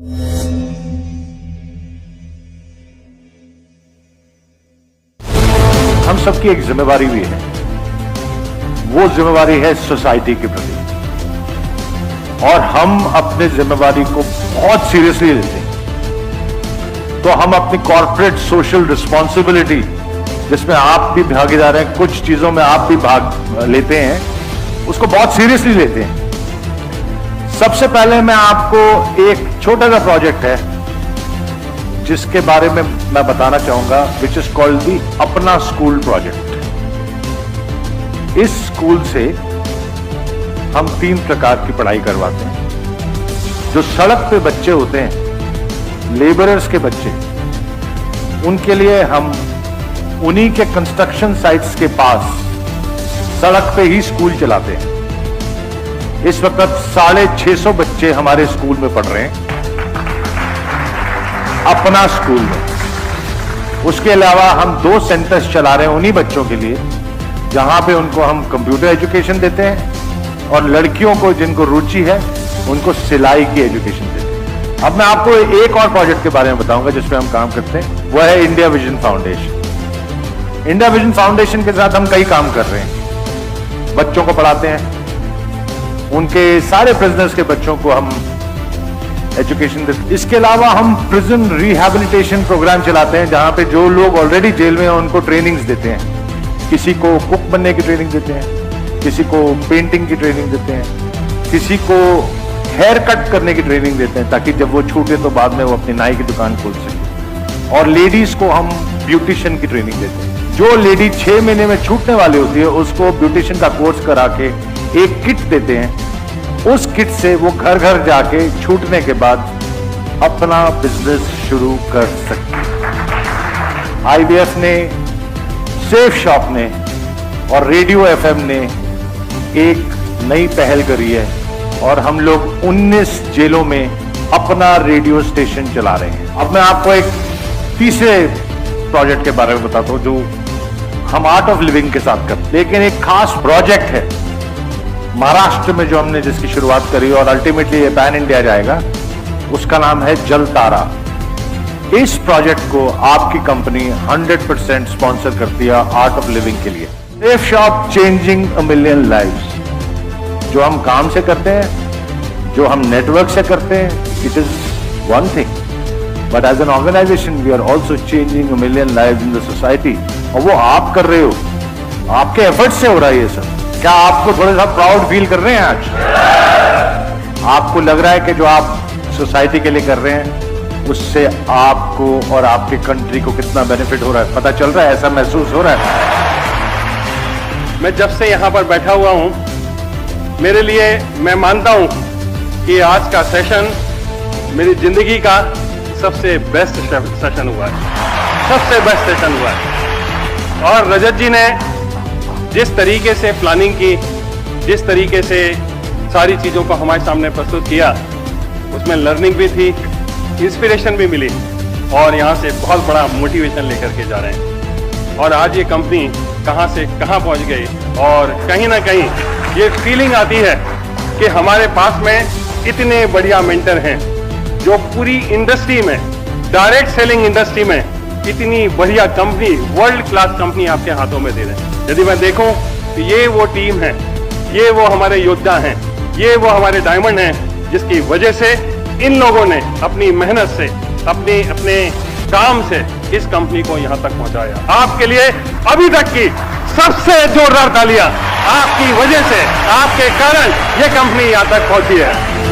हम सबकी एक जिम्मेवारी भी है, वो जिम्मेवारी है सोसाइटी के प्रति, और हम अपने जिम्मेवारी को बहुत सीरियसली लेते हैं। तो हम अपनी कॉर्पोरेट सोशल रिस्पॉन्सिबिलिटी, जिसमें आप भी भागीदार हैं, कुछ चीजों में आप भी भाग लेते हैं, उसको बहुत सीरियसली लेते हैं। सबसे पहले मैं आपको एक छोटा सा प्रोजेक्ट है जिसके बारे में मैं बताना चाहूंगा, विच इज कॉल्ड दी अपना स्कूल प्रोजेक्ट। इस स्कूल से हम 3 प्रकार की पढ़ाई करवाते हैं। जो सड़क पे बच्चे होते हैं, लेबरर्स के बच्चे, उनके लिए हम उन्हीं के कंस्ट्रक्शन साइट्स के पास सड़क पे ही स्कूल चलाते हैं। इस वक्त 650 बच्चे हमारे स्कूल में पढ़ रहे हैं, अपना स्कूल में। उसके अलावा हम 2 सेंटर्स चला रहे हैं उन्हीं बच्चों के लिए, जहां पे उनको हम कंप्यूटर एजुकेशन देते हैं, और लड़कियों को जिनको रुचि है उनको सिलाई की एजुकेशन देते हैं। अब मैं आपको एक और प्रोजेक्ट के बारे में बताऊंगा जिसपे हम काम करते हैं, वह है India vision foundation. India vision foundation के साथ हम कई काम कर रहे हैं। बच्चों को पढ़ाते हैं, उनके सारे प्रिजनर्स के बच्चों को हम एजुकेशन देते हैं। इसके अलावा हम प्रिजन रिहैबिलिटेशन प्रोग्राम चलाते हैं, जहां पे जो लोग ऑलरेडी जेल में हैं उनको ट्रेनिंग्स देते हैं। किसी को कुक बनने की ट्रेनिंग देते हैं, किसी को पेंटिंग की ट्रेनिंग देते हैं, किसी को हेयर कट करने की ट्रेनिंग देते हैं, ताकि जब वो छूटे तो बाद में वो अपनी नाई की दुकान खोल सके। और लेडीज को हम ब्यूटिशियन की ट्रेनिंग देते हैं। जो लेडी 6 महीने में छूटने वाली होती है, उसको ब्यूटिशियन का कोर्स करा के एक किट देते हैं। उस किट से वो घर घर जाके छूटने के बाद अपना बिजनेस शुरू कर सकती है। IVF ने, सेफ शॉप ने और रेडियो FM ने एक नई पहल करी है, और हम लोग 19 जेलों में अपना रेडियो स्टेशन चला रहे हैं। अब मैं आपको एक तीसरे प्रोजेक्ट के बारे में बताता हूं, जो हम आर्ट ऑफ लिविंग के साथ करते हैं, लेकिन एक खास प्रोजेक्ट है महाराष्ट्र में जो हमने जिसकी शुरुआत करी, और अल्टीमेटली ये पैन इंडिया जाएगा। उसका नाम है जल तारा। इस प्रोजेक्ट को आपकी कंपनी 100% स्पॉन्सर करती है आर्ट ऑफ लिविंग के लिए। Safe shop changing a million lives. जो हम काम से करते हैं, जो हम नेटवर्क से करते हैं, it is one thing, but as an organisation we are also changing a million lives in the society. और वो आप कर रहे हो, आपके एफर्ट से हो रहा है ये सब। क्या आपको थोड़ा सा प्राउड फील कर रहे हैं आज? आपको लग रहा है कि जो आप सोसाइटी के लिए कर रहे हैं, उससे आपको और आपके कंट्री को कितना बेनिफिट हो रहा है? पता चल रहा है? ऐसा महसूस हो रहा है? मैं जब से यहाँ पर बैठा हुआ हूँ, मेरे लिए, मैं मानता हूँ कि आज का सेशन मेरी जिंदगी का सबसे बेस्ट सेशन हुआ है, सबसे बेस्ट सेशन हुआ है। और रजत जी ने जिस तरीके से प्लानिंग की, जिस तरीके से सारी चीज़ों को हमारे सामने प्रस्तुत किया, उसमें लर्निंग भी थी, इंस्पिरेशन भी मिली, और यहाँ से बहुत बड़ा मोटिवेशन लेकर के जा रहे हैं। और आज ये कंपनी कहाँ से कहाँ पहुँच गई, और कहीं ना कहीं ये फीलिंग आती है कि हमारे पास में इतने बढ़िया मेंटर हैं जो पूरी इंडस्ट्री में, डायरेक्ट सेलिंग इंडस्ट्री में, इतनी बढ़िया कंपनी, वर्ल्ड क्लास कंपनी आपके हाथों में दे रहे हैं। यदि मैं देखूं तो ये वो टीम है, ये वो हमारे योद्धा हैं, ये वो हमारे डायमंड हैं, जिसकी वजह से इन लोगों ने अपनी मेहनत से, अपने काम से इस कंपनी को यहां तक पहुंचाया। आपके लिए अभी तक की सबसे जोरदार तालियां, आपकी वजह से, आपके कारण ये कंपनी यहां तक पहुंची है।